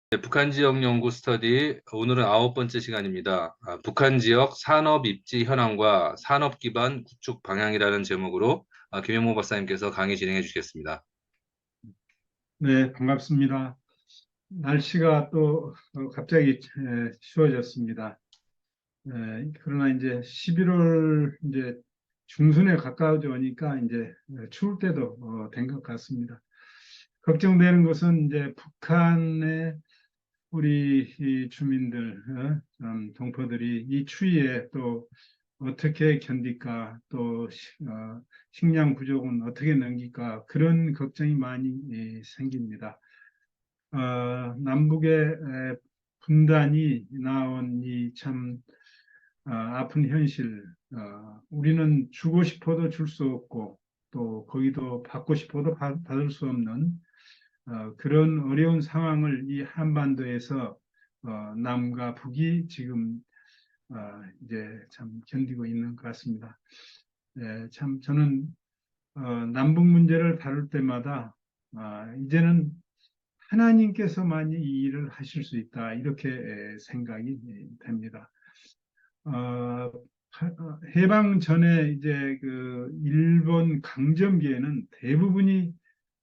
네, 북한 지역 연구 스터디 오늘은 9번째 시간입니다. 북한 지역 산업 입지 현황과 산업 기반 구축 방향이라는 제목으로 김영모 박사님께서 강의 진행해 주시겠습니다. 네, 반갑습니다. 날씨가 또 갑자기 추워졌습니다. 그러나 이제 11월 이제 중순에 가까워져 오니까 이제 추울 때도 된 것 같습니다. 걱정되는 것은 이제 북한의 우리 이 주민들, 동포들이 이 추위에 또 어떻게 견딜까, 또 식량 부족은 어떻게 넘길까, 그런 걱정이 많이 생깁니다. 남북의 분단이 나온 이 참 아픈 현실, 우리는 주고 싶어도 줄 수 없고 또 거기도 받고 싶어도 받을 수 없는 그런 어려운 상황을 이 한반도에서 남과 북이 지금 이제 참 견디고 있는 것 같습니다. 참 저는 남북 문제를 다룰 때마다 이제는 하나님께서만이 이 일을 하실 수 있다. 이렇게 생각이 됩니다. 해방 전에 이제 그 일본 강점기에는 대부분이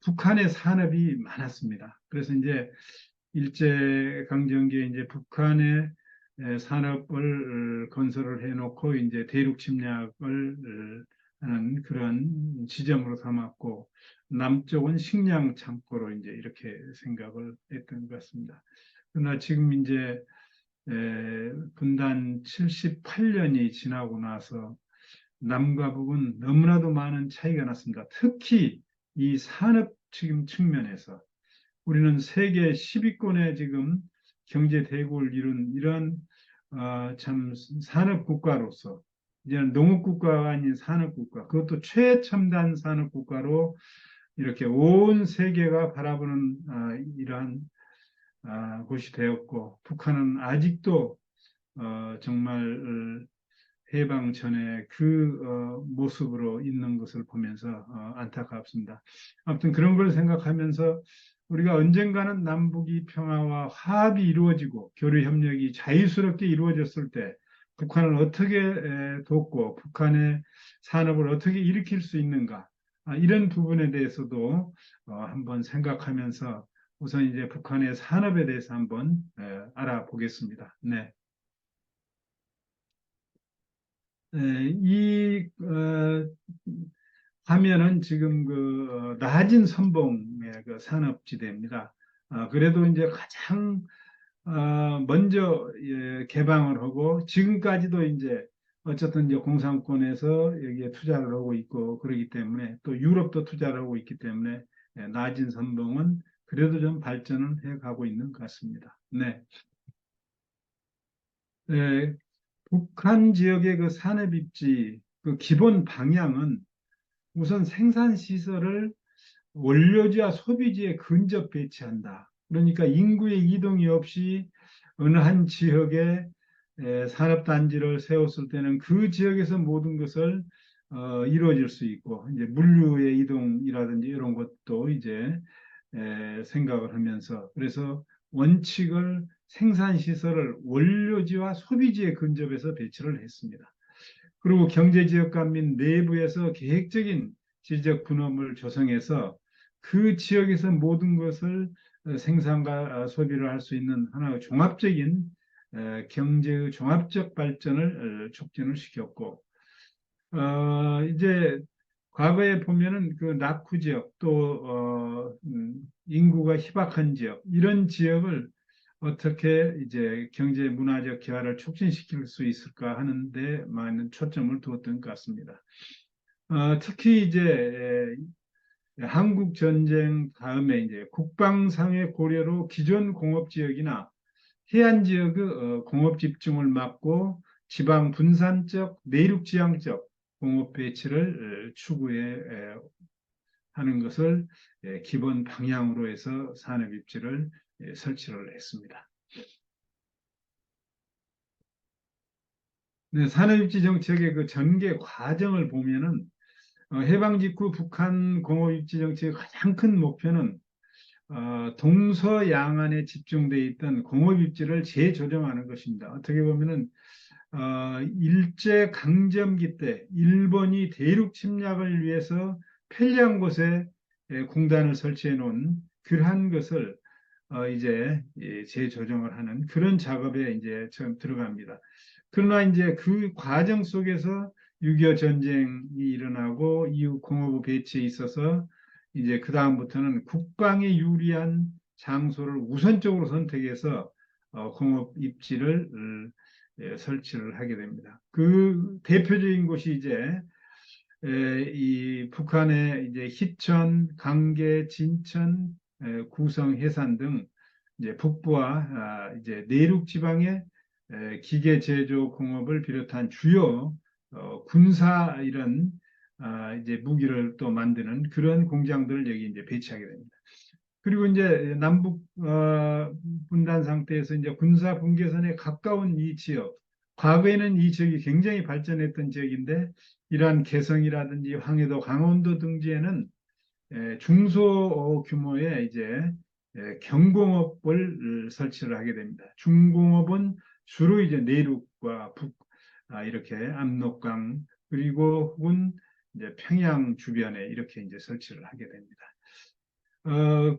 북한의 산업이 많았습니다. 그래서 이제 일제 강점기에 이제 북한의 산업을 건설을 해놓고 이제 대륙 침략을 하는 그런 지점으로 삼았고 남쪽은 식량 창고로 이제 이렇게 생각을 했던 것 같습니다. 그러나 지금 이제 분단 78년이 지나고 나서 남과 북은 너무나도 많은 차이가 났습니다. 특히 이 산업 지금 측면에서 우리는 세계 10위권의 지금 경제 대국을 이룬 이런 참 산업 국가로서 이제는 농업 국가가 아닌 산업 국가, 그것도 최첨단 산업 국가로 이렇게 온 세계가 바라보는 이러한 곳이 되었고, 북한은 아직도 정말 해방 전에 그 모습으로 있는 것을 보면서 안타깝습니다. 아무튼 그런 걸 생각하면서 우리가 언젠가는 남북이 평화와 화합이 이루어지고 교류 협력이 자유스럽게 이루어졌을 때 북한을 어떻게 돕고 북한의 산업을 어떻게 일으킬 수 있는가, 이런 부분에 대해서도 한번 생각하면서 우선 이제 북한의 산업에 대해서 한번 알아보겠습니다. 네. 이 화면은 지금 그 낮은 선봉의 그 산업지대입니다. 그래도 이제 가장 먼저 개방을 하고 지금까지도 이제 어쨌든 이제 공산권에서 여기에 투자를 하고 있고 그러기 때문에 또 유럽도 투자를 하고 있기 때문에 낮은 선봉은 그래도 좀 발전을 해 가고 있는 것 같습니다. 네. 에, 북한 지역의 그 산업 입지 그 기본 방향은 우선 생산 시설을 원료지와 소비지에 근접 배치한다. 그러니까 인구의 이동이 없이 어느 한 지역에 산업단지를 세웠을 때는 그 지역에서 모든 것을 이루어질 수 있고, 이제 물류의 이동이라든지 이런 것도 이제 생각을 하면서, 그래서 원칙을 생산시설을 원료지와 소비지에 근접해서 배치를 했습니다. 그리고 경제지역간 및 내부에서 계획적인 지적 분업을 조성해서 그 지역에서 모든 것을 생산과 소비를 할 수 있는 하나의 종합적인 경제의 종합적 발전을 촉진을 시켰고, 이제 과거에 보면은 그 낙후 지역 또 인구가 희박한 지역 이런 지역을 어떻게 이제 경제 문화적 개화를 촉진시킬 수 있을까 하는데 많은 초점을 두었던 것 같습니다. 특히 이제 한국 전쟁 다음에 이제 국방상의 고려로 기존 공업 지역이나 해안 지역의 공업 집중을 막고 지방 분산적, 내륙 지향적 공업 배치를 추구해 하는 것을 기본 방향으로 해서 산업 입지를 설치를 했습니다. 네, 산업입지 정책의 그 전개 과정을 보면은 해방 직후 북한 공업입지 정책의 가장 큰 목표는 동서양안에 집중되어 있던 공업 입지를 재조정하는 것입니다. 어떻게 보면은 일제 강점기 때 일본이 대륙 침략을 위해서 편리한 곳에 공단을 설치해 놓은 그러한 것을 이제 재조정을 하는 그런 작업에 이제 처음 들어갑니다. 그러나 이제 그 과정 속에서 6.25 전쟁이 일어나고 이후 공업부 배치에 있어서 이제 그다음부터는 국방에 유리한 장소를 우선적으로 선택해서 공업 입지를 설치를 하게 됩니다. 그 대표적인 곳이 이제 이 북한의 이제 희천, 강계, 진천, 구성, 해산 등 이제 북부와 이제 내륙 지방의 기계 제조 공업을 비롯한 주요 군사 이런 이제 무기를 또 만드는 그런 공장들을 여기 이제 배치하게 됩니다. 그리고 이제 남북 분단 상태에서 이제 군사 분계선에 가까운 이 지역, 과거에는 이 지역이 굉장히 발전했던 지역인데 이러한 개성이라든지 황해도, 강원도 등지에는 중소 규모의 이제 경공업을 설치를 하게 됩니다. 중공업은 주로 이제 내륙과 북 이렇게 압록강 그리고 혹은 이제 평양 주변에 이렇게 이제 설치를 하게 됩니다.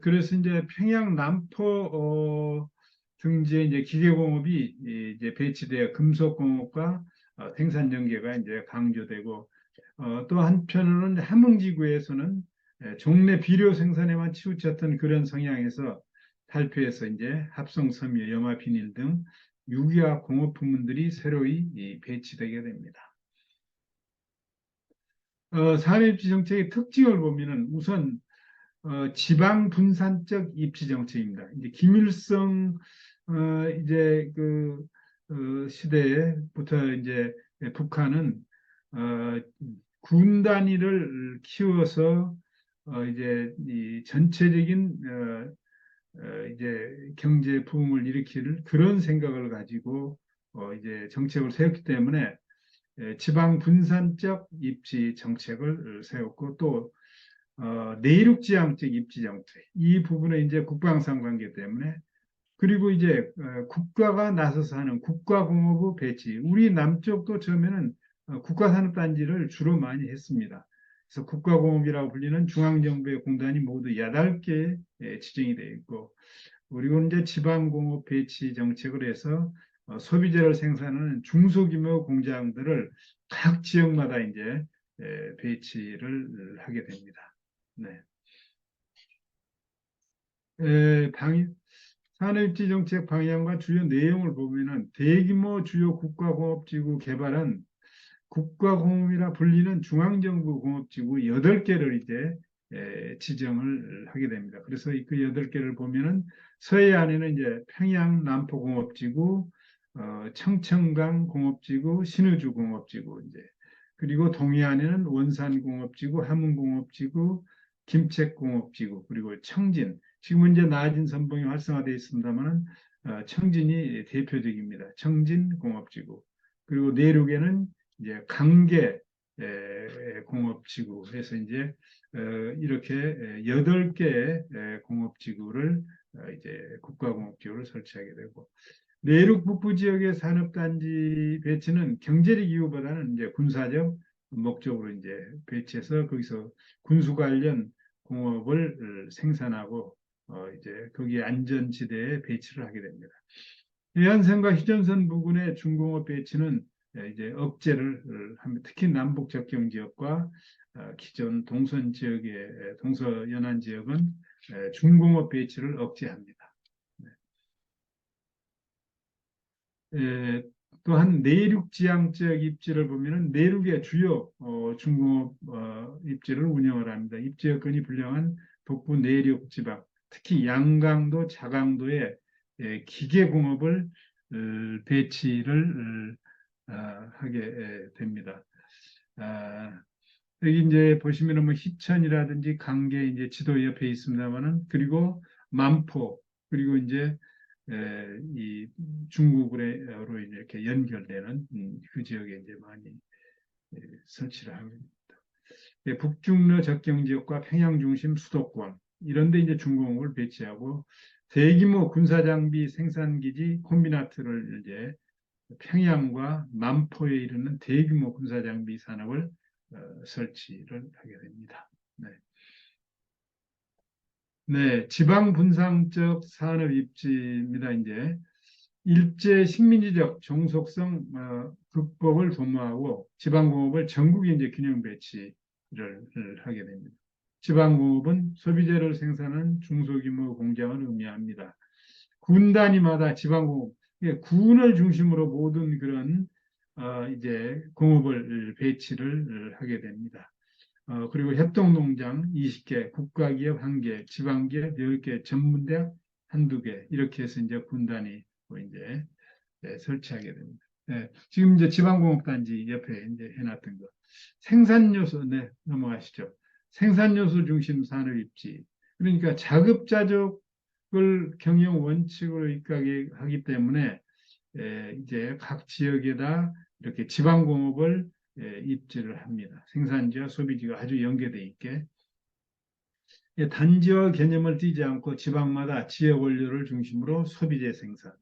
그래서 이제 평양 남포 등지에 이제 기계공업이 이제 배치되어 금속공업과 생산 연계가 이제 강조되고 또 한편으로는 함흥지구에서는 종래 비료 생산에만 치우쳤던 그런 성향에서 탈피해서 이제 합성 섬유, 염화 비닐 등 유기화 공업 부문들이 새로이 배치되게 됩니다. 산업입지 정책의 특징을 보면은 우선 지방 분산적 입지 정책입니다. 이제 김일성 이제 그 시대부터 이제 북한은 어, 군 단위를 키워서 이제 이 전체적인 이제 경제 부흥을 일으킬 그런 생각을 가지고 이제 정책을 세웠기 때문에 지방 분산적 입지 정책을 세웠고 또 내륙지향적 입지 정책 이 부분에 이제 국방상 관계 때문에 그리고 이제 국가가 나서서 하는 국가공업부 배치 우리 남쪽도 처음에는 국가산업단지를 주로 많이 했습니다. 그래서 국가공업이라고 불리는 중앙정부의 공단이 모두 8개 지정이 되어 있고 그리고 이제 지방공업 배치 정책을 해서 소비재를 생산하는 중소규모 공장들을 각 지역마다 이제 배치를 하게 됩니다. 네. 산업입지 정책 방향과 주요 내용을 보면은 대규모 주요 국가공업지구 개발은 국가공업이라 불리는 중앙정부 공업지구 8개를 이제 지정을 하게 됩니다. 그래서 그 8개를 보면은 서해안에는 이제 평양 남포공업지구, 청천강 공업지구, 신의주 공업지구 이제 그리고 동해안에는 원산공업지구, 함흥공업지구, 김책공업지구 그리고 청진 지금은 이제 나아진 선봉이 활성화되어 있습니다만은 청진이 대표적입니다. 청진공업지구 그리고 내륙에는 이제 강계 공업지구 해서 이제 이렇게 8개 공업지구를 이제 국가공업지구를 설치하게 되고 내륙 북부 지역의 산업단지 배치는 경제적 이유보다는 이제 군사적 목적으로 이제 배치해서 거기서 군수 관련 공업을 생산하고 이제 거기에 안전지대에 배치를 하게 됩니다. 해안선과 휴전선 부근의 중공업 배치는 이제 억제를 합니다. 특히 남북 접경 지역과 기존 동선 지역의 동서연안 지역은 중공업 배치를 억제합니다. 에, 또한 내륙 지향적 입지를 보면은 내륙의 주요 중공업 입지를 운영을 합니다. 입지 여건이 불량한 북부 내륙 지방, 특히 양강도, 자강도에 기계공업을 배치를 하게 됩니다. 아, 여기 이제 보시면은 뭐 희천이라든지 강계 이제 지도 옆에 있습니다만은 그리고 만포 그리고 이제 이 중국으로 이렇게 연결되는 그 지역에 이제 많이 설치를 합니다. 북중러 접경 지역과 평양 중심 수도권 이런 데 이제 중공업을 배치하고 대규모 군사장비 생산기지 콤비나트를 이제 평양과 남포에 이르는 대규모 군사장비 산업을 설치를 하게 됩니다. 네. 네, 지방 분상적 산업 입지입니다. 이제 일제 식민지적 종속성 극복을 도모하고 지방공업을 전국에 이제 균형 배치를 하게 됩니다. 지방공업은 소비재를 생산하는 중소규모 공장을 의미합니다. 군 단위마다 지방공업, 군을 중심으로 모든 그런 이제 공업을 배치를 하게 됩니다. 그리고 협동농장 20개, 국가기업 1개, 지방기업 10개, 전문대학 1~2개 이렇게 해서 이제 군단이 이제 설치하게 됩니다. 네, 지금 이제 지방공업단지 옆에 이제 해놨던 거. 생산요소, 네, 넘어가시죠. 생산요소 중심 산업입지. 그러니까 자급자족을 경영 원칙으로 입각하기 하기 때문에 이제 각 지역에다 이렇게 지방공업을 입지를 합니다. 생산지와 소비지가 아주 연계돼 있게 단지와 개념을 띄지 않고 지방마다 지역 원료를 중심으로 소비재 생산.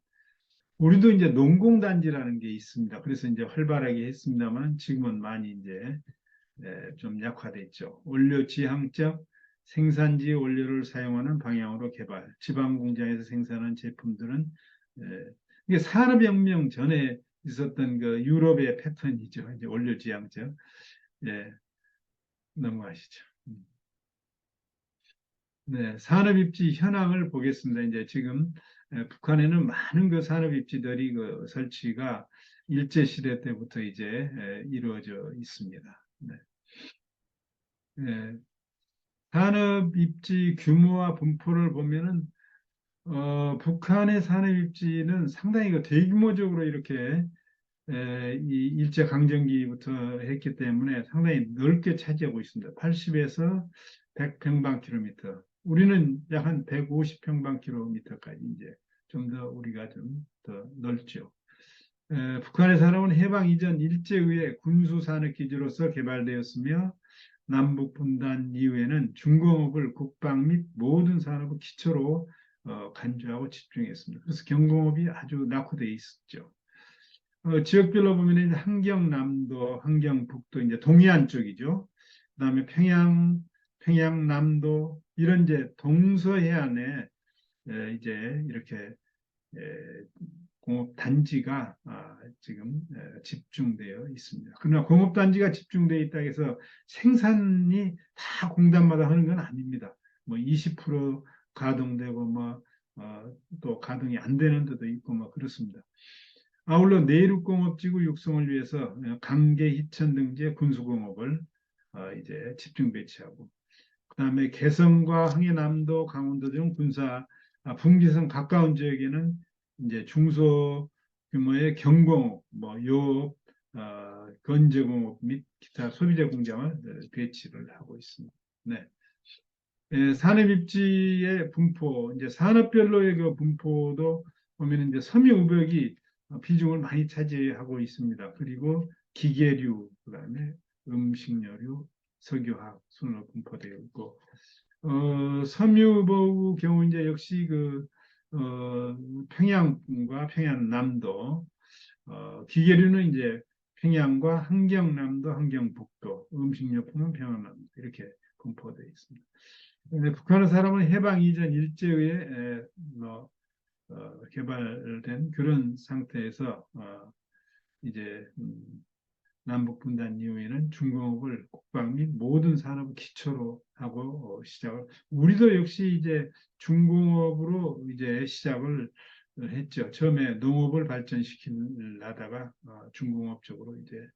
우리도 이제 농공단지라는 게 있습니다. 그래서 이제 활발하게 했습니다만 지금은 많이 이제 좀 약화됐죠. 원료 지향적 생산지 원료를 사용하는 방향으로 개발. 지방 공장에서 생산한 제품들은 이게 산업혁명 전에 있었던 그 유럽의 패턴이죠. 이제 원료 지향적. 예, 넘어가시죠. 네, 산업입지 현황을 보겠습니다. 이제 지금 북한에는 많은 그 산업입지들이 그 설치가 일제시대 때부터 이제 이루어져 있습니다. 네. 네, 산업입지 규모와 분포를 보면은 북한의 산업입지는 상당히 그 대규모적으로 이렇게 이 일제 강점기부터 했기 때문에 상당히 넓게 차지하고 있습니다. 80에서 100평방킬로미터. 우리는 약 한 150평방킬로미터까지 이제 좀 더 우리가 좀 더 넓죠. 북한의 산업은 해방 이전 일제의 군수산업기지로서 개발되었으며 남북 분단 이후에는 중공업을 국방 및 모든 산업의 기초로 간주하고 집중했습니다. 그래서 경공업이 아주 낙후되어 있었죠. 지역별로 보면 이제 함경남도, 함경북도 이제 동해안 쪽이죠. 그다음에 평양남도 이런 이제 동서해안에 이제 이렇게 공업 단지가 지금 집중되어 있습니다. 그러나 공업 단지가 집중되어 있다 해서 생산이 다 공단마다 하는 건 아닙니다. 뭐 20% 가동되고 또 가동이 안 되는 데도 있고 뭐 그렇습니다. 아울러 내륙공업지구 육성을 위해서 강계, 희천 등지의 군수공업을 이제 집중 배치하고 그다음에 개성과 항해남도, 강원도 등 분기선 가까운 지역에는 이제 중소 규모의 경공업, 요업, 건조공업 및 기타 소비재 공장을 배치를 하고 있습니다. 네. 산업입지의 분포, 이제 산업별로의 그 분포도 보면 이제 섬유우벽이 비중을 많이 차지하고 있습니다. 그리고 기계류, 그다음에 음식료류, 석유화학 순으로 분포되어 있고, 섬유우벽 경우 이제 역시 평양과 평양남도, 기계류는 이제 평양과 함경남도, 함경북도, 음식료품은 평양남도 이렇게 분포되어 있습니다. 북한의 사람은 해방 이전 일제에 개발된 그런 상태에서 이제 남북 분단 이후에는 중공업을 국방 및 모든 산업을 기초로 하고 시작을 우리도 역시 이제 중공업으로 이제 시작을 했죠. 처음에 농업을 발전시키려다가 중공업 쪽으로 이제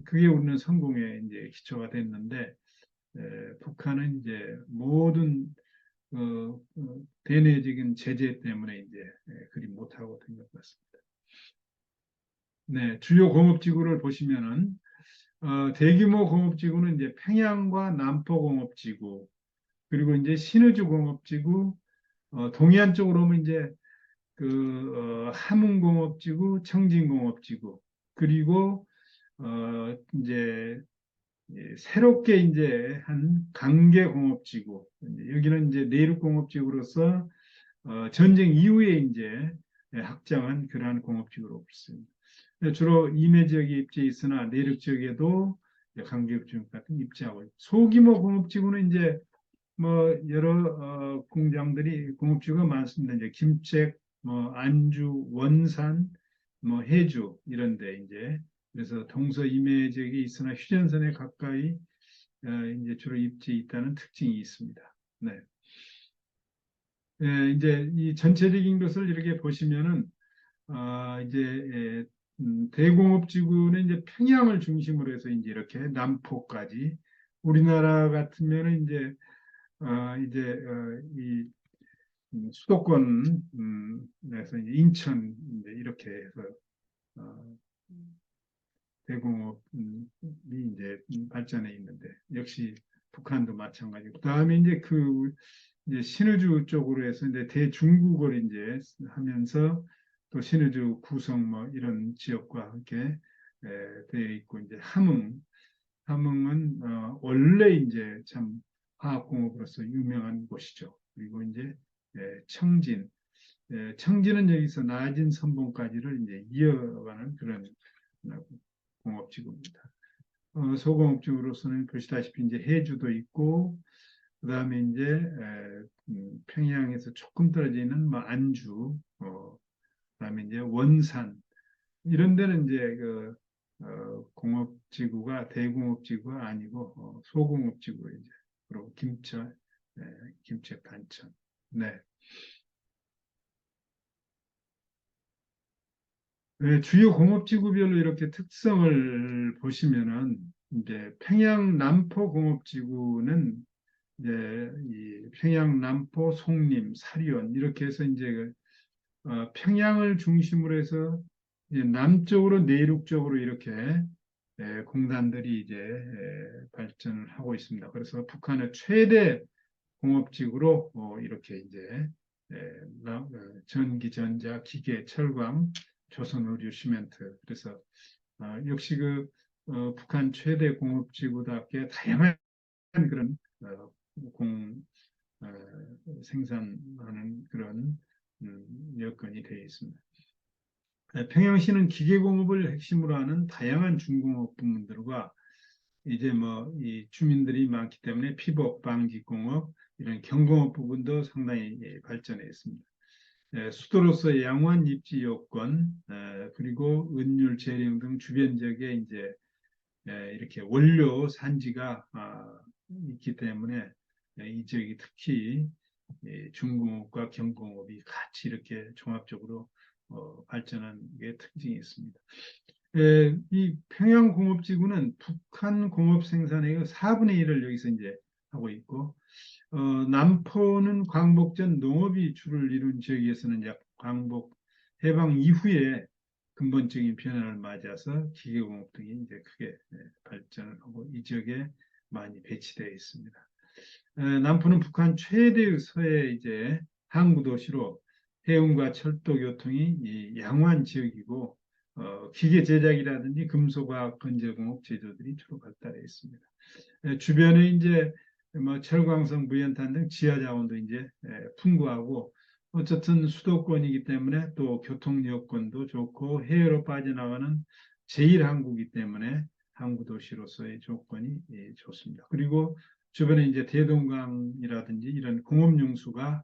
그게 우리는 성공의 이제 기초가 됐는데 북한은 이제 모든 대내적인 제재 때문에 이제 그리 못하고 된 것 같습니다. 네, 주요 공업지구를 보시면은 대규모 공업지구는 이제 평양과 남포공업지구 그리고 이제 신의주 공업지구 동해안 쪽으로 오면 이제 함흥공업지구, 청진공업지구 그리고 이제 새롭게 이제 한 강계공업지구, 여기는 이제 내륙공업지구로서 전쟁 이후에 이제 확장한 그러한 공업지구로 있습니다. 주로 임해 지역에 입지해 있으나 내륙 지역에도 강계업종 같은 입지하고 있고, 소규모 공업지구는 이제 뭐 여러 공장들이 공업지구가 많습니다. 이제 김책, 뭐 안주, 원산, 뭐 해주 이런데 이제 그래서 동서 임해 지역에 있으나 휴전선에 가까이 이제 주로 입지해 있다는 특징이 있습니다. 네. 이제 이 전체적인 것을 이렇게 보시면은 이제 대공업지구는 이제 평양을 중심으로 해서 이제 이렇게 남포까지 우리나라 같으면은 이 수도권 에서 이제 인천 이제 이렇게 해서 어, 대공업이 이제 발전해 있는데 역시 북한도 마찬가지고 그다음에 이제 신의주 쪽으로 해서 이제 대중국을 이제 하면서 또 신의주 구성 뭐 이런 지역과 함께 되어 있고 이제 함흥은 원래 이제 참 화학공업으로서 유명한 곳이죠. 그리고 이제 청진은 여기서 나진 선봉까지를 이제 이어가는 그런 공업지구입니다. 소공업지구로서는 보시다시피 이제 해주도 있고 그다음에 이제 평양에서 조금 떨어져 있는 뭐 안주, 그다음에 이제 원산 이런 데는 이제 공업지구가 대공업지구가 아니고 소공업지구 이제 그리고 김천 단천. 네. 주요 공업지구별로 이렇게 특성을 보시면은 이제 평양 남포 공업지구는 이제 이 평양 남포 송림 사리원 이렇게 해서 이제 평양을 중심으로 해서 이제 남쪽으로 내륙적으로 이렇게 공단들이 이제 발전을 하고 있습니다. 그래서 북한의 최대 공업지구로 이렇게 이제 전기, 전자, 기계, 철강, 조선의류, 시멘트. 그래서 역시 북한 최대 공업지구답게 다양한 그런 공 생산하는 그런 여건이 되어 있습니다. 평양시는 기계공업을 핵심으로 하는 다양한 중공업 부문들과 이제 뭐 이 주민들이 많기 때문에 피복, 방직공업 이런 경공업 부분도 상당히 발전해 있습니다. 수도로서의 양호한 입지 요건 그리고 은율, 재령 등 주변 지역에 이제 이렇게 원료 산지가 있기 때문에 이 지역이 특히 중공업과 경공업이 같이 이렇게 종합적으로 발전한 게 특징이 있습니다. 이 평양공업지구는 북한 공업 생산의 4분의 1을 여기서 이제 하고 있고, 남포는 광복 전 농업이 주를 이룬 지역에서는 이제 광복 해방 이후에 근본적인 변화를 맞아서 기계공업 등이 이제 크게 발전을 하고 이 지역에 많이 배치되어 있습니다. 남포는 북한 최대의 서해 이제 항구 도시로 해운과 철도 교통이 양호한 지역이고 기계 제작이라든지 금속화학 건재공업 제조들이 주로 발달해 있습니다. 주변에 이제 뭐 철광석, 무연탄 등 지하 자원도 이제 풍부하고 어쨌든 수도권이기 때문에 또 교통 여건도 좋고 해외로 빠져나가는 제1항구이기 때문에 항구 도시로서의 조건이 좋습니다. 그리고 주변에 이제 대동강이라든지 이런 공업 용수가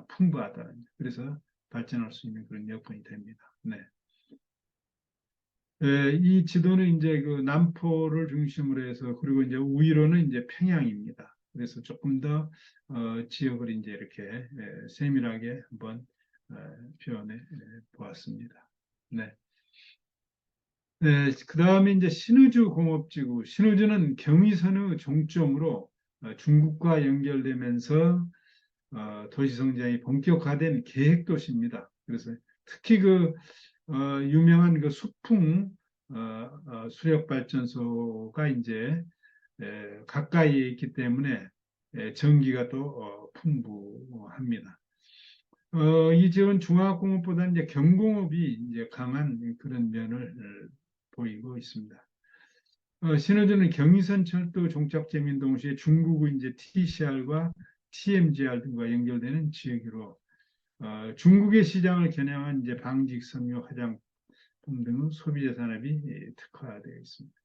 풍부하다는 그래서 발전할 수 있는 그런 여건이 됩니다. 네. 이 지도는 이제 그 남포를 중심으로 해서 그리고 이제 우위로는 이제 평양입니다. 그래서 조금 더 지역을 이제 이렇게 세밀하게 한번 표현해 보았습니다. 네. 그 다음에 이제 신의주 공업지구. 신의주는 경의선의 종점으로 중국과 연결되면서 도시 성장이 본격화된 계획 도시입니다. 그래서 특히 유명한 그 수풍 수력 발전소가 이제 가까이에 있기 때문에 전기가 또 풍부합니다. 이 지역은 중화공업보다는 이제 경공업이 이제 강한 그런 면을 보이고 있습니다. 신호주는 경의선 철도 종착점인 동시에 중국의 이제 TCR과 TMGR 등과 연결되는 지역으로 중국의 시장을 겨냥한 이제 방직, 섬유, 화장품 등의 소비재 산업이 특화되어 있습니다.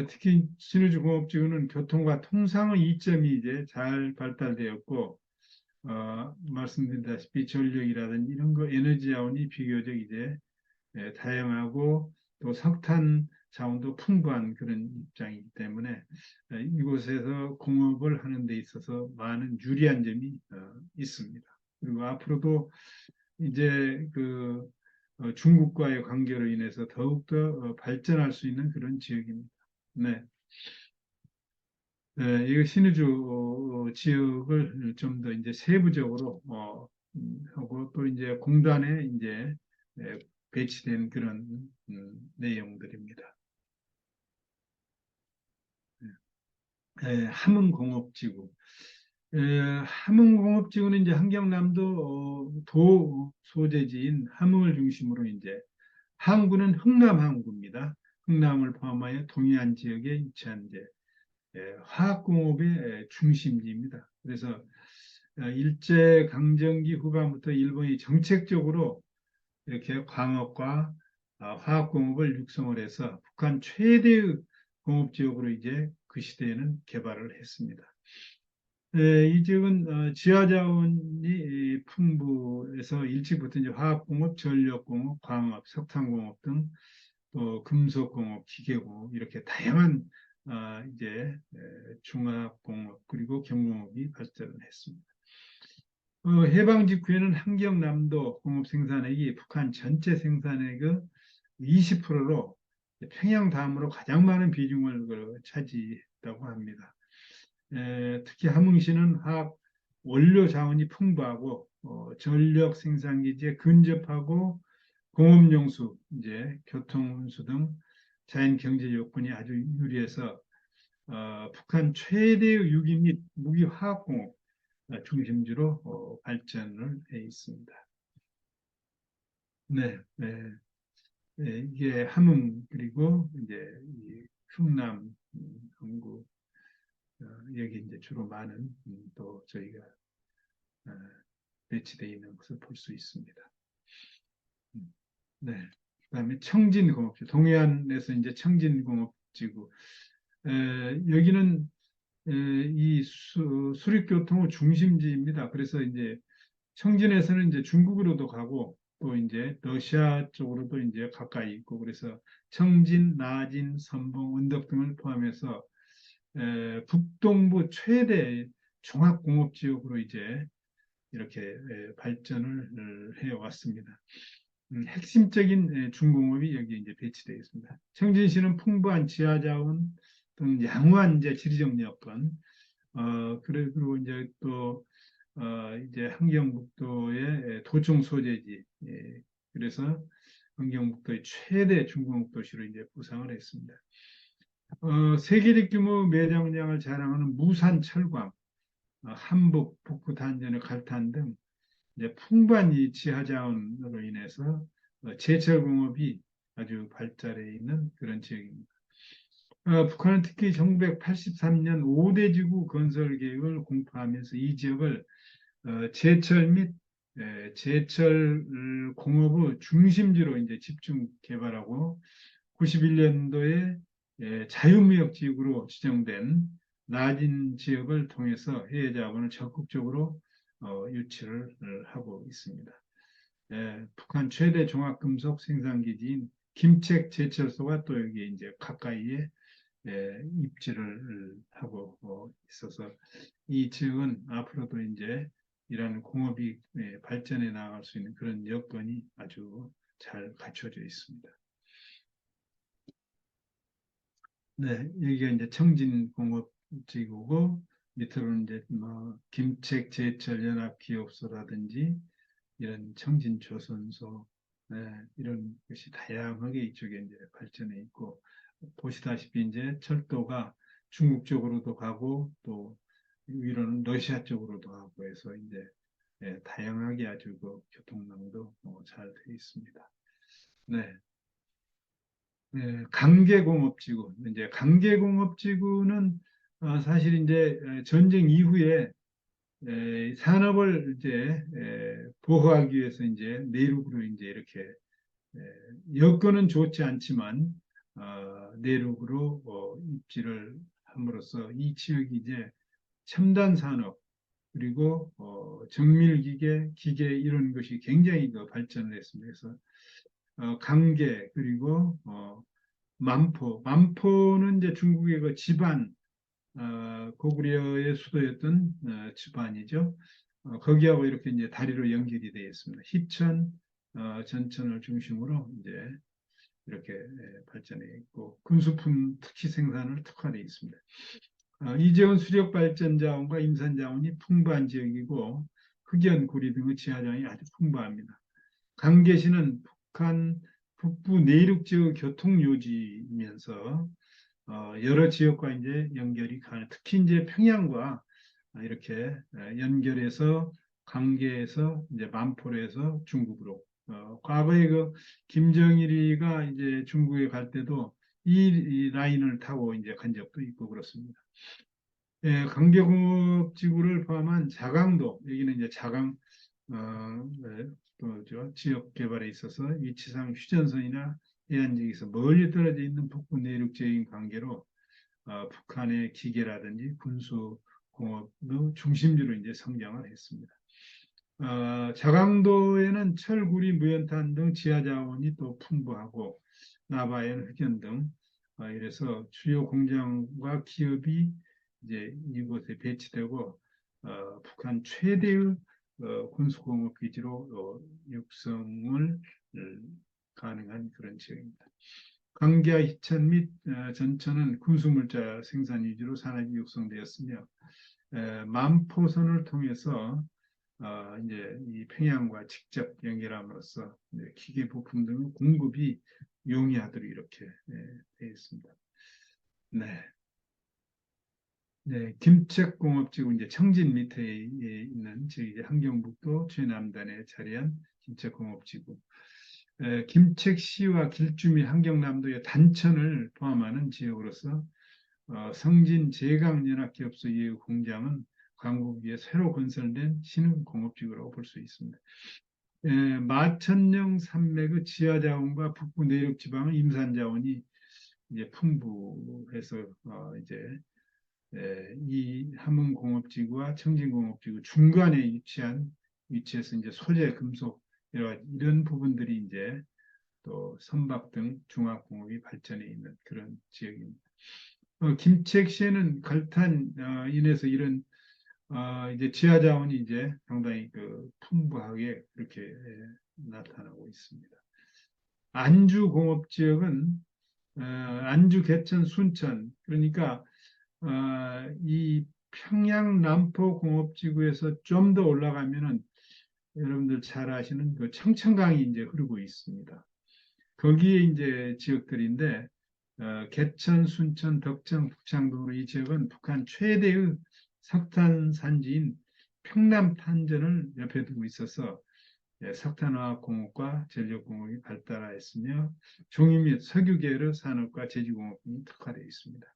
특히 신호주 공업지구는 교통과 통상의 이점이 이제 잘 발달되었고, 말씀드렸다시피 전력이라든지 이런 거 에너지 자원이 비교적 이제 다양하고 또 석탄 자원도 풍부한 그런 입장이기 때문에 이곳에서 공업을 하는 데 있어서 많은 유리한 점이 있습니다. 그리고 앞으로도 이제 그 중국과의 관계로 인해서 더욱더 발전할 수 있는 그런 지역입니다. 네. 이거 신의주 지역을 좀 더 이제 세부적으로 하고 또 이제 공단에 이제 에, 배치된 그런 내용들입니다. 함흥공업지구. 함흥공업지구는 이제 함경남도 도 소재지인 함흥을 중심으로 이제 항구는 흥남항구입니다. 흥남을 포함하여 동해안 지역에 위치한 이제 화학공업의 중심지입니다. 그래서 일제 강점기 후반부터 일본이 정책적으로 이렇게 광업과 화학공업을 육성을 해서 북한 최대의 공업지역으로 이제 그 시대에는 개발을 했습니다. 이 지역은 지하자원이 풍부해서 일찍부터 이제 화학공업, 전력공업, 광업, 석탄공업 등 또 금속공업, 기계공업 이렇게 다양한 이제 중화공업 그리고 경공업이 발전을 했습니다. 해방 직후에는 함경남도 공업 생산액이 북한 전체 생산액의 20%로 평양 다음으로 가장 많은 비중을 차지했다고 합니다. 특히 함흥시는 화학 원료 자원이 풍부하고 전력 생산기지에 근접하고 공업용수, 이제 교통운수 등 자연 경제 요건이 아주 유리해서 북한 최대의 유기 및 무기 화학공업 중심지로 발전을 해 있습니다. 네, 네, 네, 이게 함흥 그리고 이제 이 충남, 항구 여기 이제 주로 많은 또 저희가 어, 배치되어 있는 것을 볼 수 있습니다. 네. 그다음에 청진공업지, 동해안에서 이제 청진공업지구. 여기는 이 수륙교통의 중심지입니다. 그래서 이제 청진에서는 이제 중국으로도 가고 또 이제 러시아 쪽으로도 이제 가까이 있고 그래서 청진, 나진, 선봉, 언덕 등을 포함해서 북동부 최대 종합공업지역으로 이제 이렇게 발전을 해왔습니다. 핵심적인 중공업이 여기 이제 배치되어 있습니다. 청진시는 풍부한 지하자원 등 양호한 이제 지리적 여건, 그리고 이제 또 이제 함경북도의 도청 소재지, 그래서 함경북도의 최대 중공업 도시로 이제 부상을 했습니다. 세계적 규모 매장량을 자랑하는 무산 철광, 한복, 북부 단전의 갈탄 등 이제 풍부한 이 지하 자원으로 인해서 제철 공업이 아주 발달해 있는 그런 지역입니다. 북한은 특히 1983년 5대 지구 건설 계획을 공포하면서 이 지역을 제철 및 제철 공업의 중심지로 이제 집중 개발하고 91년도에 자유무역 지역으로 지정된 나진 지역을 통해서 해외 자본을 적극적으로 유치를 하고 있습니다. 북한 최대 종합금속 생산기지인 김책 제철소가 또 여기 이제 가까이에 입지를 하고 있어서 이 지역은 앞으로도 이제 이러한 공업이 발전해 나갈 수 있는 그런 여건이 아주 잘 갖춰져 있습니다. 네, 여기가 이제 청진공업지구고 밑으로는 이제 뭐 김책 제철 연합기업소라든지 이런 청진조선소 이런 것이 다양하게 이쪽에 이제 발전해 있고 보시다시피 이제 철도가 중국 쪽으로도 가고 또 위로는 러시아 쪽으로도 가고 해서 이제 다양하게 아주 그 교통망도 잘 되어 있습니다. 네. 강계공업지구. 이제 강계공업지구는 사실 이제 전쟁 이후에 산업을 이제 보호하기 위해서 이제 내륙으로 이제 이렇게 여건은 좋지 않지만 내륙으로 입지를 함으로써 이 지역이 이제 첨단 산업 그리고 정밀기계, 기계 이런 것이 굉장히 그 발전을 했습니다. 그래서 강계 그리고 만포는 이제 중국의 그 지반 고구려의 수도였던 지반이죠. 거기하고 이렇게 이제 다리로 연결이 되어 있습니다. 희천, 전천을 중심으로 이제 이렇게 발전해 있고 군수품 특히 생산을 특화되어 있습니다. 이재원 수력 발전 자원과 임산 자원이 풍부한 지역이고 흑연, 구리 등의 지하자원이 아주 풍부합니다. 강계시는 북한 북부 내륙 지역 교통 요지이면서 여러 지역과 이제 연결이 가능. 특히 이제 평양과 이렇게 연결해서 강계에서 이제 만포로 해서 중국으로. 과거에 그 김정일이가 이제 중국에 갈 때도 이 라인을 타고 이제 간 적도 있고 그렇습니다. 강계공업지구를 포함한 자강도 여기는 이제 자강 또저 지역 개발에 있어서 위치상 휴전선이나 해안지역에서 멀리 떨어져 있는 북부 내륙적인 관계로 북한의 기계라든지 군수 공업의 중심지로 이제 성장을 했습니다. 자강도에는 철, 구리, 무연탄 등 지하 자원이 또 풍부하고 나바엔, 흑연 등 이래서 주요 공장과 기업이 이제 이곳에 배치되고 북한 최대의 군수공업 기지로 육성을 가능한 그런 지역입니다. 강계와 희천 및 전천은 군수물자 생산 위주로 산업이 육성되었으며 만포선을 통해서 이제 이 평양과 직접 연결함으로써 기계 부품 등 공급이 용이하도록 이렇게 되어 있습니다. 네. 네, 김책공업지구 이제 청진 밑에 있는 저희 함경북도 최남단에 자리한 김책공업지구. 김책시와 길주미 함경남도의 단천을 포함하는 지역으로서 성진 제강연합기업소 이후 공장은 광국위에 새로 건설된 신흥공업지구라고 볼 수 있습니다. 마천령 산맥의 지하자원과 북부 내륙 지방의 임산자원이 이제 풍부해서 이제 이 함흥공업지구와 청진공업지구 중간에 위치해서 이제 소재, 금속 이런 부분들이 이제 또 선박 등 중화공업이 발전해 있는 그런 지역입니다. 김책시에는 갈탄 인해서 이런 이제 지하 자원이 이제 상당히 그 풍부하게 그렇게 나타나고 있습니다. 안주 공업 지역은 안주, 개천, 순천 그러니까 이 평양 남포 공업지구에서 좀 더 올라가면은 여러분들 잘 아시는 그 청천강이 이제 흐르고 있습니다. 거기에 이제 지역들인데 개천, 순천, 덕천, 북창 등으로 이 지역은 북한 최대의 석탄 산지인 평남 탄전을 옆에 두고 있어서 석탄화학 공업과 전력 공업이 발달하였으며 종이 및 석유 계열의 산업과 제주 공업이 특화되어 있습니다.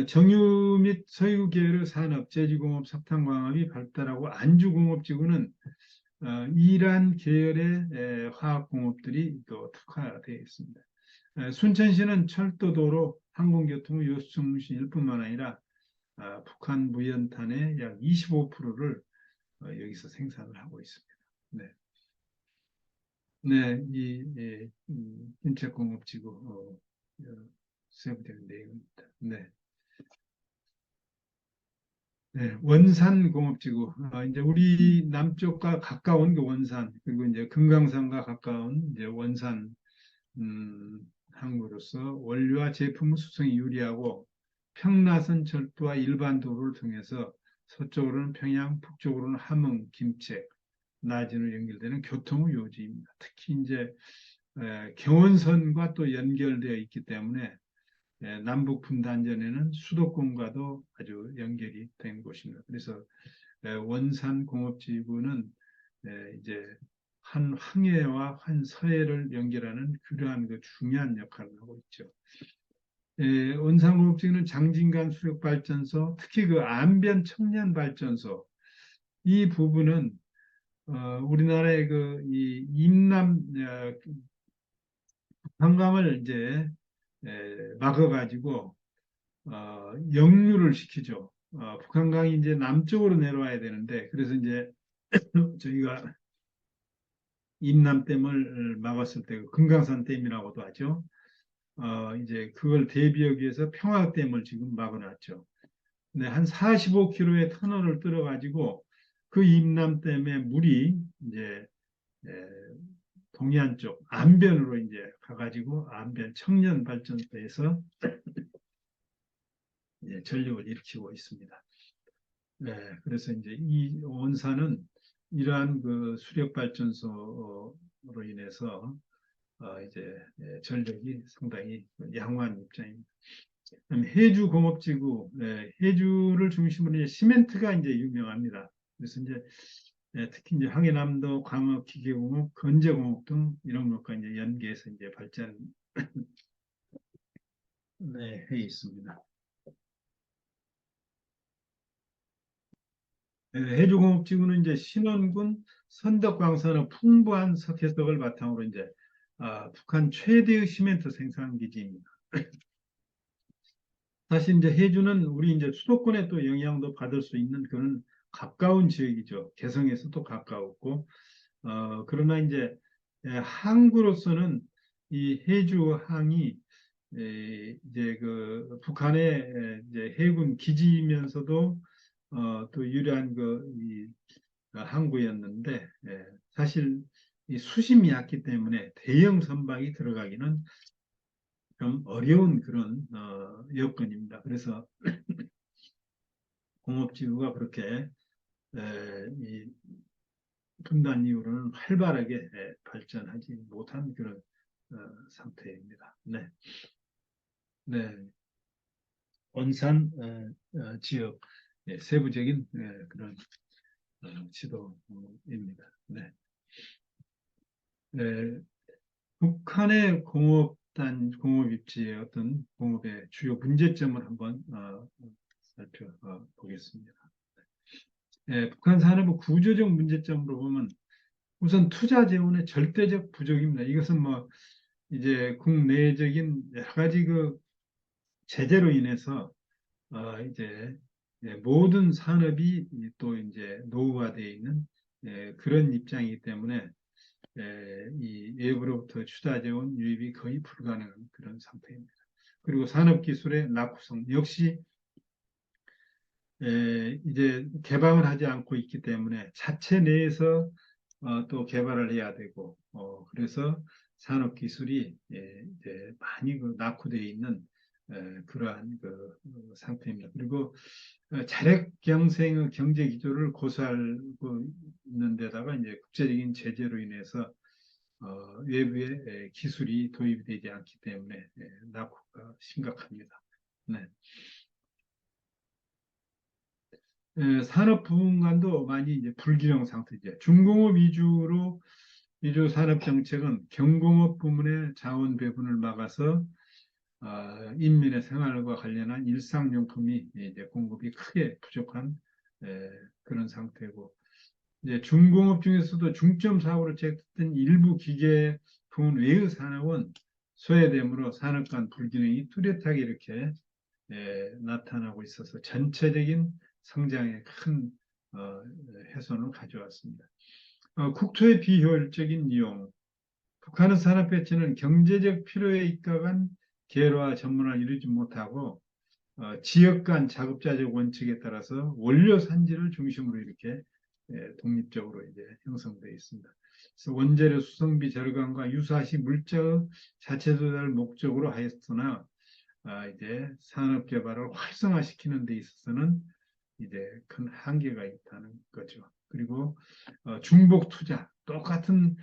정유 및 석유 계열의 산업, 제주공업, 석탄광업이 발달하고 안주공업지구는 이란 계열의 화학공업들이 또 특화되어 있습니다. 순천시는 철도도로, 항공교통의 요수 중심일 뿐만 아니라 북한 무연탄의 약 25%를 여기서 생산을 하고 있습니다. 네, 네, 인체공업지구 세부된 내용입니다. 네. 네, 원산공업지구. 이제 우리 남쪽과 가까운 그 원산, 그리고 이제 금강산과 가까운 이제 원산, 항구로서 원료와 제품 수송이 유리하고 평나선 철도와 일반 도로를 통해서 서쪽으로는 평양, 북쪽으로는 함흥, 김책, 나진으로 연결되는 교통의 요지입니다. 특히 이제 경원선과 또 연결되어 있기 때문에 남북 분단전에는 수도권과도 아주 연결이 된 곳입니다. 그래서 원산 공업지구는 이제 한 황해와 한 서해를 연결하는 그러한 그 중요한 역할을 하고 있죠. 원산공업지구는 장진간 수력발전소, 특히 그 안변 청년 발전소 이 부분은 우리나라의 그 이 임남 관광을 이제 막아가지고 역류를 시키죠. 북한강이 이제 남쪽으로 내려와야 되는데 그래서 이제 저희가 임남댐을 막았을 때 금강산 댐이라고도 하죠. 이제 그걸 대비하기 위해서 평화댐을 지금 막아놨죠. 근데 한 45km의 터널을 뚫어가지고 그 임남댐에 물이 이제 에, 동해안 쪽 안변으로 이제 가가지고 안변 청년 발전소에서 이제 전력을 일으키고 있습니다. 네, 그래서 이제 이 원산은 이러한 그 수력 발전소로 인해서 이제 전력이 상당히 양호한 입장입니다. 해주 공업지구, 해주를 중심으로 이제 시멘트가 이제 유명합니다. 그래서 이제 특히 이제 황해남도 광업, 기계공업, 건재공업 등 이런 것과 이제 연계해서 이제 발전 해 있습니다. 해주공업지구는 이제 신원군 선덕광산의 풍부한 석회석을 바탕으로 이제 북한 최대의 시멘트 생산 기지입니다. 사실 이제 해주는 우리 이제 수도권에 또 영향도 받을 수 있는 그런 가까운 지역이죠. 개성에서도 가까웠고, 그러나 이제 항구로서는 이 해주항이 이제 그 북한의 이제 해군 기지이면서도 또 유리한 이 항구였는데 사실 이 수심이 얕기 때문에 대형 선박이 들어가기는 좀 어려운 그런 여건입니다. 그래서 공업지구가 그렇게 이 분단 이후로는 활발하게 발전하지 못한 그런 상태입니다. 네, 네, 원산 지역 세부적인 그런 지도입니다. 네. 네, 북한의 공업 입지의 어떤 공업의 주요 문제점을 한번 살펴보겠습니다. 북한 산업의 구조적 문제점으로 보면 우선 투자 재원의 절대적 부족입니다. 이것은 뭐 이제 국내적인 여러 가지 그 제재로 인해서 이제 모든 산업이 또 이제 노후화되어 있는 그런 입장이기 때문에 이 외부로부터 투자 재원 유입이 거의 불가능한 그런 상태입니다. 그리고 산업기술의 낙후성 역시 이제 개방을 하지 않고 있기 때문에 자체 내에서 또 개발을 해야 되고 그래서 산업기술이 이제 많이 그 낙후되어 있는 그러한 그 상태입니다. 그리고 자력 경생의 경제 기조를 고수하고 있는 데다가 이제 국제적인 제재로 인해서 외부의 기술이 도입이 되지 않기 때문에 낙후가 심각합니다. 네. 산업 부분간도 많이 이제 불균형 상태죠. 중공업 위주 산업 정책은 경공업 부문의 자원 배분을 막아서 인민의 생활과 관련한 일상용품이 이제 공급이 크게 부족한 그런 상태고 이제 중공업 중에서도 중점 사업으로 제작된 일부 기계 부문 외의 산업은 소외되므로 산업 간 불균형이 뚜렷하게 이렇게 나타나고 있어서 전체적인 성장에 큰 훼손을 가져왔습니다. 국토의 비효율적인 이용, 북한의 산업 배치는 경제적 필요에 입각한 계열화 전문화를 이루지 못하고 지역 간 자급자족 원칙에 따라서 원료 산지를 중심으로 이렇게 독립적으로 이제 형성되어 있습니다. 그래서 원재료 수송비 절감과 유사시 물자의 자체 조달을 목적으로 하였으나 이제 산업 개발을 활성화시키는 데 있어서는 이제 큰 한계가 있다는 거죠. 그리고 중복 투자, 똑같은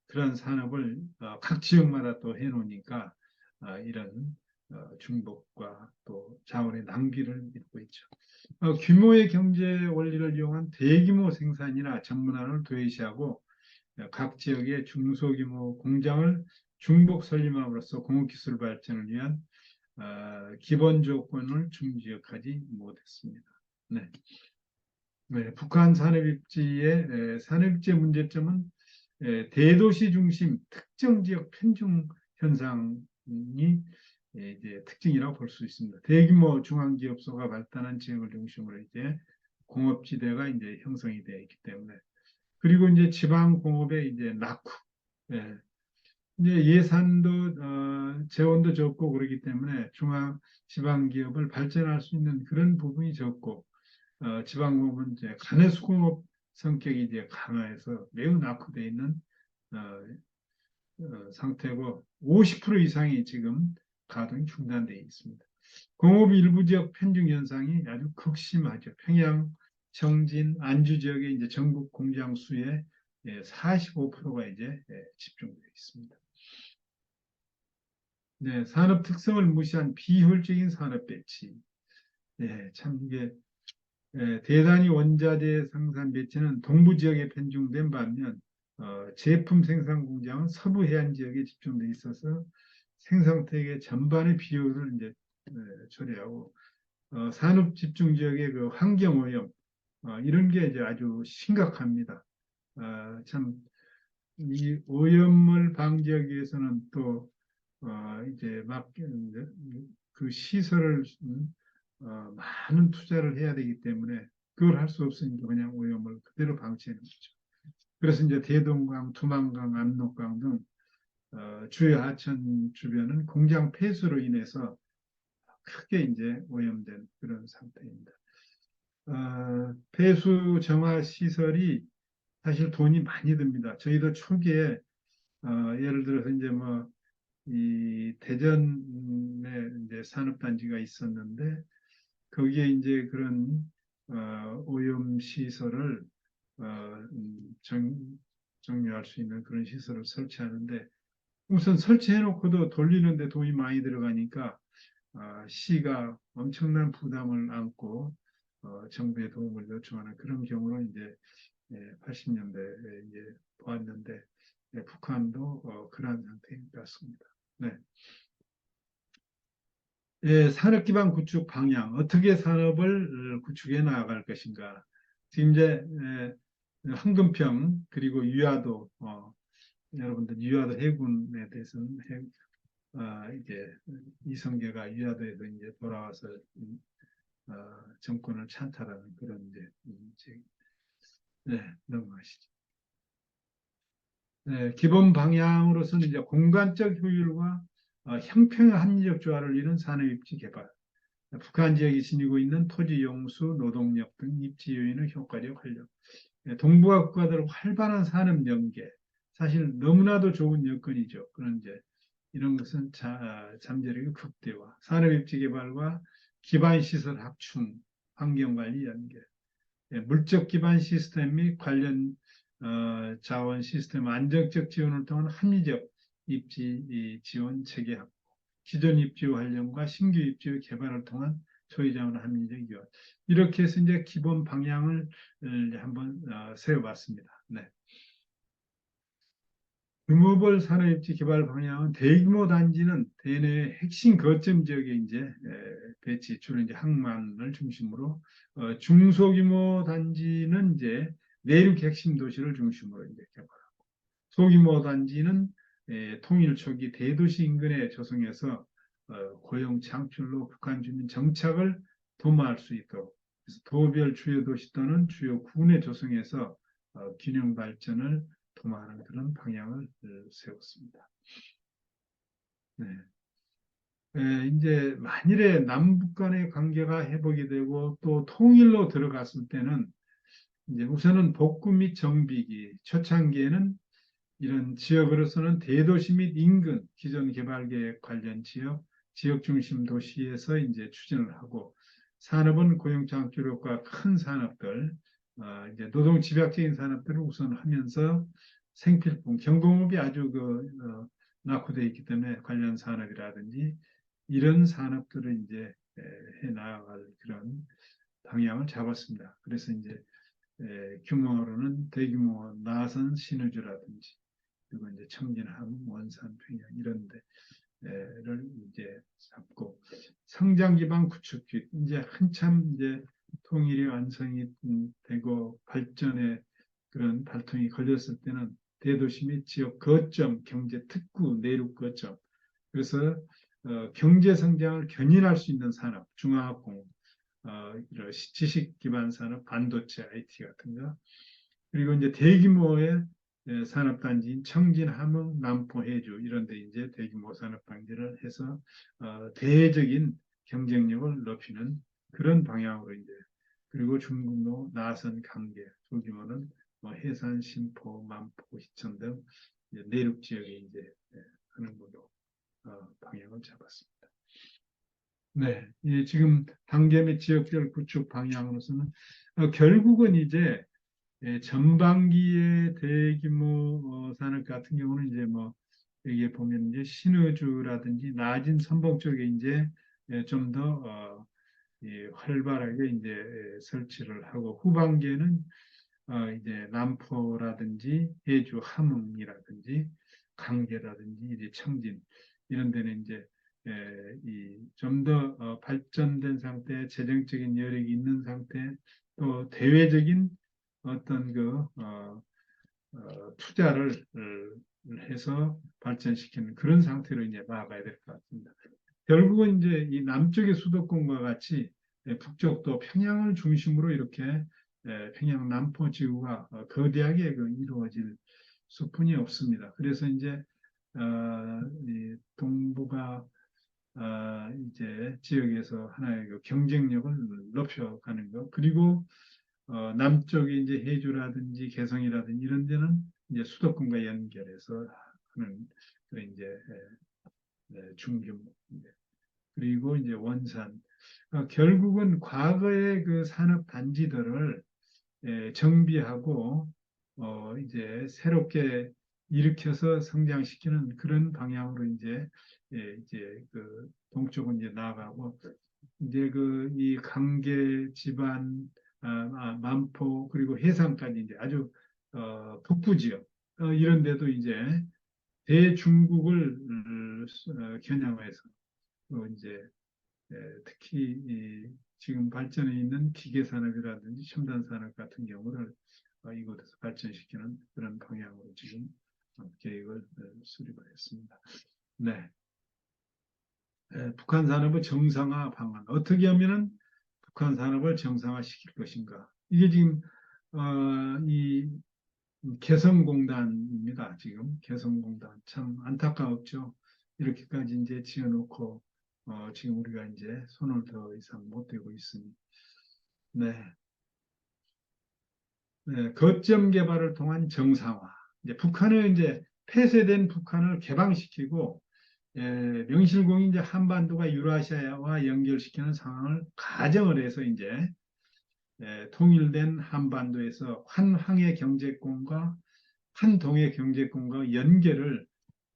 그런 산업을 각 지역마다 또 해놓으니까 이런 중복과 또 자원의 낭비를 일고 있죠. 규모의 경제 원리를 이용한 대규모 생산이나 전문화를 도외시하고 각 지역의 중소규모 공장을 중복 설립함으로써 공업기술 발전을 위한 기본 조건을 충족하지 못했습니다. 네. 네, 북한 산업입지의 산업입지의 문제점은 대도시 중심 특정 지역 편중 현상이 이제 특징이라고 볼 수 있습니다. 대규모 중앙기업소가 발달한 지역을 중심으로 이제 공업지대가 이제 형성이 되어 있기 때문에 그리고 이제 지방 공업의 이제 낙후, 예, 이제 예산도 재원도 적고 그러기 때문에 중앙 지방 기업을 발전할 수 있는 그런 부분이 적고 지방공업은 이제 간해수공업 성격이 이제 강화해서 매우 낙후되어 있는 어, 상태고 50% 이상이 지금 가동이 중단되어 있습니다. 공업 일부 지역 편중 현상이 아주 극심하죠. 평양, 청진, 안주 지역의 이제 전국 공장 수의 45%가 이제 집중되어 있습니다. 네, 산업 특성을 무시한 비효율적인 산업 배치. 네, 참 이게 대단위 원자재 생산 배치는 동부 지역에 편중된 반면 제품 생산 공장은 서부 해안 지역에 집중돼 있어서 생산태계 전반의 비효율을 이제 초래하고 산업 집중 지역의 그 환경 오염 이런 게 이제 아주 심각합니다. 참 이 오염을 방지하기 위해서는 또 이제 막 그 시설을 많은 투자를 해야 되기 때문에 그걸 할 수 없으니까 그냥 오염을 그대로 방치하는 거죠. 그래서 이제 대동강, 두만강, 압록강 등 주요 하천 주변은 공장 폐수로 인해서 크게 이제 오염된 그런 상태입니다. 폐수 정화 시설이 사실 돈이 많이 듭니다. 저희도 초기에 예를 들어서 이제 뭐 이 대전에 이제 산업단지가 있었는데 거기에 이제 그런 오염 시설을 어, 정리할 수 있는 그런 시설을 설치하는데 우선 설치해놓고도 돌리는데 돈이 많이 들어가니까 시가 엄청난 부담을 안고 정부의 도움을 요청하는 그런 경우로 이제 80년대에 이제 보았는데 북한도 그러한 상태인 것 같습니다. 네. 산업 기반 구축 방향, 어떻게 산업을 구축해 나아갈 것인가. 지금 이제 황금평 그리고 유아도 여러분들 유아도 해군에 대해서는 이제 이성계가 유아도에서 이제 돌아와서 어, 정권을 찬탈하는 그런 이제 넘어가시죠. 기본 방향으로서는 이제 공간적 효율과 형평의 합리적 조화를 이룬 산업 입지 개발. 북한 지역이 지니고 있는 토지 용수, 노동력 등 입지 요인의 효과적 활용. 동북아 국가들 활발한 산업 연계. 사실 너무나도 좋은 여건이죠. 그런 이제 이런 것은 잠재력의 극대화, 산업 입지 개발과 기반 시설 확충, 환경 관리 연계. 물적 기반 시스템 및 관련 자원 시스템 안정적 지원을 통한 합리적 입지 지원 체계 확보, 기존 입지 활용과 신규 입지 개발을 통한 소유자원 합리적 이원. 이렇게 해서 이제 기본 방향을 한번 세워봤습니다. 네. 규모별 산업입지 개발 방향은 대규모 단지는 대내 핵심 거점 지역에 이제 배치, 주로 이제 항만을 중심으로 중소규모 단지는 이제 내륙 핵심 도시를 중심으로 이제 개발하고 소규모 단지는 통일 초기 대도시 인근에 조성해서 고용 창출로 북한 주민 정착을 도모할 수 있도록 그래서 도별 주요 도시 또는 주요 군에 조성해서 균형 발전을 도모하는 그런 방향을 세웠습니다. 네. 이제 만일에 남북 간의 관계가 회복이 되고 또 통일로 들어갔을 때는 이제 우선은 복구 및 정비기 초창기에는 이런 지역으로서는 대도시 및 인근 기존 개발계획 관련 지역, 지역 중심 도시에서 이제 추진을 하고 산업은 고용 창출 효과 큰 산업들, 이제 노동 집약적인 산업들을 우선 하면서 생필품, 경공업이 아주 낙후되어 있기 때문에 관련 산업이라든지 이런 산업들을 이제 해 나갈 그런 방향을 잡았습니다. 그래서 이제 규모로는 대규모 나선 신우주라든지 그리고 이제 청진함, 원산, 평양 이런 데를 이제 잡고 성장 기반 구축기 이제 한참 이제 통일이 완성이 되고 발전의 그런 발통이 걸렸을 때는 대도시 및 지역 거점, 경제 특구, 내륙 거점 그래서 경제 성장을 견인할 수 있는 산업, 중화학공, 이런 지식 기반 산업, 반도체, IT 같은 거 그리고 이제 대규모의 산업단지인 청진, 함흥, 남포, 해주 이런 데 이제 대규모 산업단지를 해서 대외적인 경쟁력을 높이는 그런 방향으로 이제 그리고 중국로 나선, 강계, 소규모는 뭐 해산, 신포, 만포, 시천 등 이제 내륙 지역에 이제 하는 걸로 방향을 잡았습니다. 네, 지금 단계 및 지역별 구축 방향으로서는 결국은 이제 전반기의 대규모 산업 같은 경우는 이제 뭐 여기에 보면 이제 신의주라든지 낮은 선봉 쪽에 이제 좀 더 활발하게 이제 설치를 하고 후반기에는 이제 남포라든지 해주 함흥이라든지 강계라든지 이제 청진 이런 데는 이제 좀 더 발전된 상태, 재정적인 여력이 있는 상태, 또 대외적인 어떤 투자를 해서 발전시키는 그런 상태로 이제 나아가야 될 것 같습니다. 결국은 이제 이 남쪽의 수도권과 같이 북쪽도 평양을 중심으로 이렇게 평양 남포 지구가 거대하게 이루어질 수뿐이 없습니다. 그래서 이제 이 동북아 이제 지역에서 하나의 경쟁력을 높여가는 것 그리고 남쪽에 이제 해주라든지 개성이라든지 이런 데는 이제 수도권과 연결해서 하는 그런 이제 중규모 그리고 이제 원산 결국은 과거의 그 산업 단지들을 정비하고 이제 새롭게 일으켜서 성장시키는 그런 방향으로 이제 그 동쪽은 이제 나아가고 이제 그 이 강계 지반 만포 그리고 해상까지 이제 아주 북부 지역 이런 데도 이제 대중국을 겨냥해서 이제 특히 지금 발전해 있는 기계 산업이라든지 첨단 산업 같은 경우를 이곳에서 발전시키는 그런 방향으로 지금 계획을 수립을 했습니다. 네. 북한 산업의 정상화 방안. 어떻게 하면은 북한 산업을 정상화시킬 것인가. 이게 지금, 이 개성공단입니다. 지금 개성공단. 참 안타까웠죠. 이렇게까지 이제 지어놓고, 지금 우리가 이제 손을 더 이상 못 대고 있으니. 네. 네. 거점 개발을 통한 정상화. 이제 북한을 이제 폐쇄된 북한을 개방시키고, 명실공히 이제 한반도가 유라시아와 연결시키는 상황을 가정을 해서 이제 통일된 한반도에서 한항의 경제권과 한동의 경제권과 연계를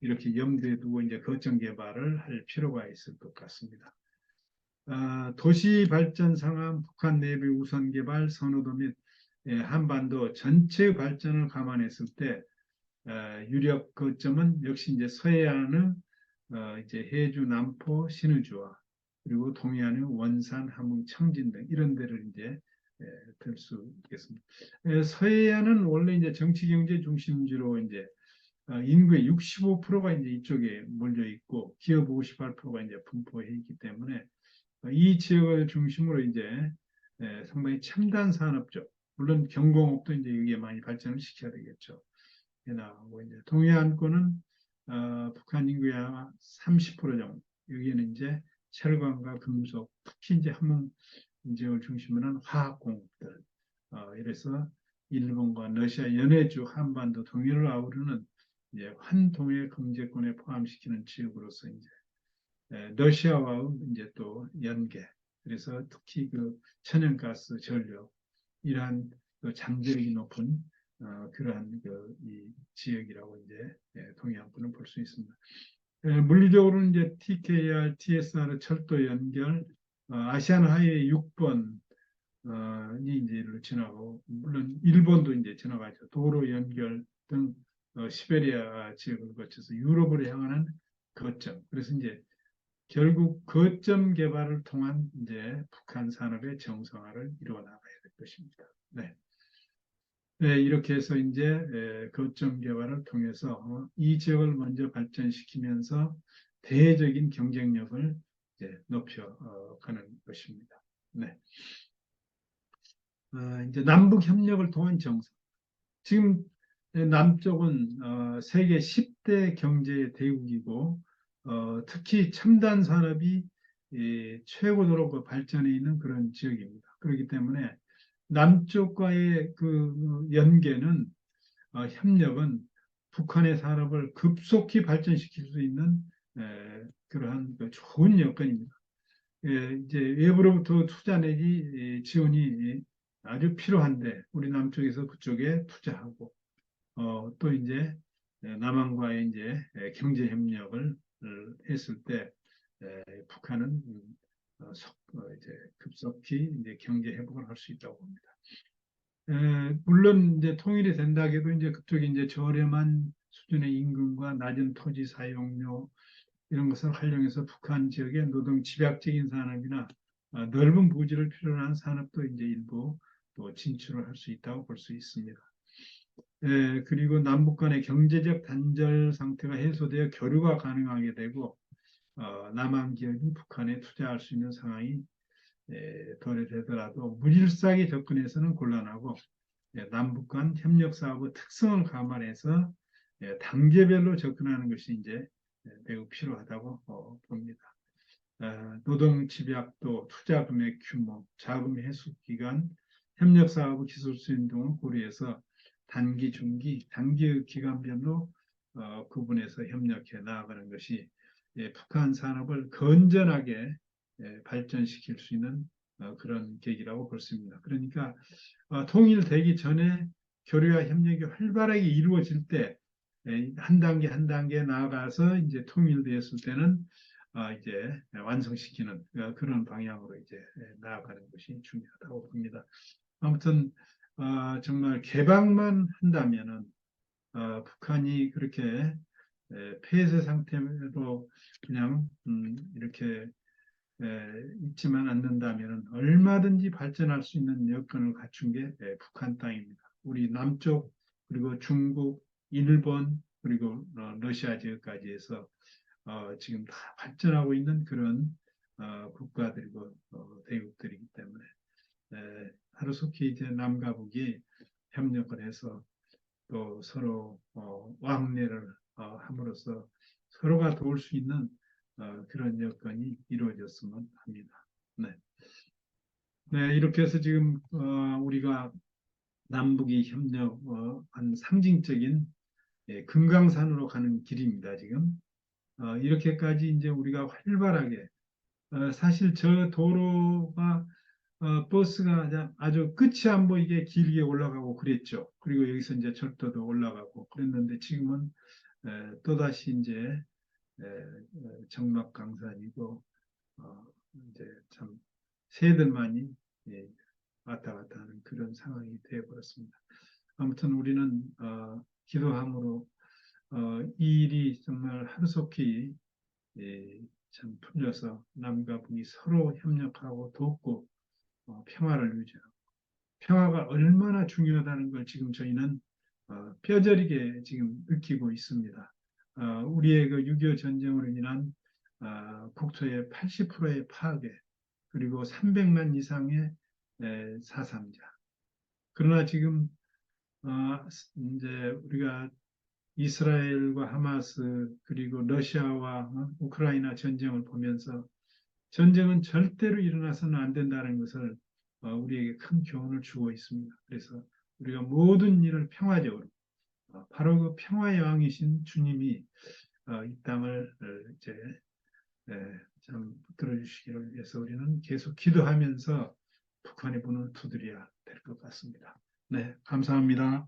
이렇게 염두에 두고 이제 거점 개발을 할 필요가 있을 것 같습니다. 도시 발전 상황, 북한 내부 우선 개발 선호도 및 한반도 전체 발전을 감안했을 때 유력 거점은 역시 이제 서해안의 이제 해주, 남포, 신의주와 그리고 동해안의 원산, 함흥, 청진 등 이런 데를 이제 들 수 있겠습니다. 서해안은 원래 이제 정치 경제 중심지로 이제 인구의 65%가 이제 이쪽에 몰려 있고 기업 58%가 이제 분포해 있기 때문에 이 지역을 중심으로 이제 상당히 첨단 산업 쪽 물론 경공업도 이제 여기에 많이 발전을 시켜야 되겠죠. 나오고 이제 동해안권은 북한 인구의 아마 30% 정도. 여기는 이제 철강과 금속, 특히 이제 함흥 지역을 중심으로 한 화학공업들. 이래서 일본과 러시아 연해주 한반도 동해를 아우르는 이제 환동해 경제권에 포함시키는 지역으로서 이제 러시아와 이제 또 연계. 그래서 특히 그 천연가스, 전력 이러한 그 잠재력이 높은 그러한 이 지역이라고 이제 동해안권을 볼 수 있습니다. 물리적으로는 이제 TKR, TSR 철도 연결, 아시안 하이웨이 6번 이제 이리로 지나고, 물론 일본도 이제 지나가죠. 도로 연결 등 시베리아 지역을 거쳐서 유럽으로 향하는 거점. 그래서 이제 결국 거점 개발을 통한 이제 북한 산업의 정상화를 이루어 나가야 될 것입니다. 네. 네, 이렇게 해서 이제 거점 개발을 통해서 이 지역을 먼저 발전시키면서 대외적인 경쟁력을 이제 높여가는 것입니다. 네. 이제 남북 협력을 통한 정상. 지금 남쪽은 세계 10대 경제 대국이고 특히 첨단 산업이 최고도로 그 발전해 있는 그런 지역입니다. 그렇기 때문에 남쪽과의 그 연계는 협력은 북한의 산업을 급속히 발전시킬 수 있는 그러한 그 좋은 여건입니다. 이제 외부로부터 투자 내지 지원이 아주 필요한데 우리 남쪽에서 그쪽에 투자하고 또 이제 남한과의 이제 경제 협력을 했을 때 북한은 이제 급속히 이제 경제 회복을 할 수 있다고 봅니다. 물론 이제 통일이 된다 해도 이제 그쪽이 이제 저렴한 수준의 임금과 낮은 토지 사용료 이런 것을 활용해서 북한 지역의 노동 집약적인 산업이나 넓은 부지를 필요로 하는 산업도 이제 일부 또 진출을 할 수 있다고 볼 수 있습니다. 그리고 남북 간의 경제적 단절 상태가 해소되어 교류가 가능하게 되고 남한 기업이 북한에 투자할 수 있는 상황이 도래되더라도 무질서하게 접근해서는 곤란하고 남북 간 협력 사업의 특성을 감안해서 단계별로 접근하는 것이 이제 매우 필요하다고 봅니다. 노동 집약도, 투자 금액 규모, 자금 회수 기간, 협력 사업의 기술 수행 등을 고려해서 단기, 중기, 단기 기간별로 구분해서 협력해 나아가는 것이 북한 산업을 건전하게 발전시킬 수 있는 그런 계기라고 볼 수 있습니다. 그러니까 통일되기 전에 교류와 협력이 활발하게 이루어질 때 한 단계 한 단계 나아가서 이제 통일되었을 때는 이제 완성시키는 그런 방향으로 이제 나아가는 것이 중요하다고 봅니다. 아무튼 정말 개방만 한다면은 북한이 그렇게 폐쇄 상태로 그냥 이렇게 있지만 않는다면 얼마든지 발전할 수 있는 여건을 갖춘 게 북한 땅입니다. 우리 남쪽 그리고 중국, 일본 그리고 러시아 지역까지 해서 지금 다 발전하고 있는 그런 국가들이고 대국들이기 때문에 하루속히 이제 남과 북이 협력을 해서 또 서로 왕래를 함으로써 서로가 도울 수 있는 그런 여건이 이루어졌으면 합니다. 네. 네, 이렇게 해서 지금 우리가 남북이 협력한 상징적인 금강산으로 가는 길입니다. 지금 이렇게까지 이제 우리가 활발하게 사실 저 도로가 버스가 아주 끝이 안 보이게 길게 올라가고 그랬죠. 그리고 여기서 이제 철도도 올라가고 그랬는데 지금은 또다시 이제 정막강산이고 이제 참 새들만이 예, 왔다 갔다 하는 그런 상황이 되어버렸습니다. 아무튼 우리는 기도함으로 이 일이 정말 하루속히 참 풀려서 남과 북이 서로 협력하고 돕고 평화를 유지하고 평화가 얼마나 중요하다는 걸 지금 저희는 뼈저리게 지금 느끼고 있습니다. 우리의 그 6.25 전쟁으로 인한 국토의 80%의 파괴 그리고 300만 이상의 사상자. 그러나 지금 이제 우리가 이스라엘과 하마스 그리고 러시아와 우크라이나 전쟁을 보면서 전쟁은 절대로 일어나서는 안 된다는 것을 우리에게 큰 교훈을 주고 있습니다. 그래서 우리가 모든 일을 평화적으로 바로 그 평화의 왕이신 주님이 이 땅을 이제 참 붙들어 주시기를 위해서 우리는 계속 기도하면서 북한의 문을 두드려야 될 것 같습니다. 네, 감사합니다.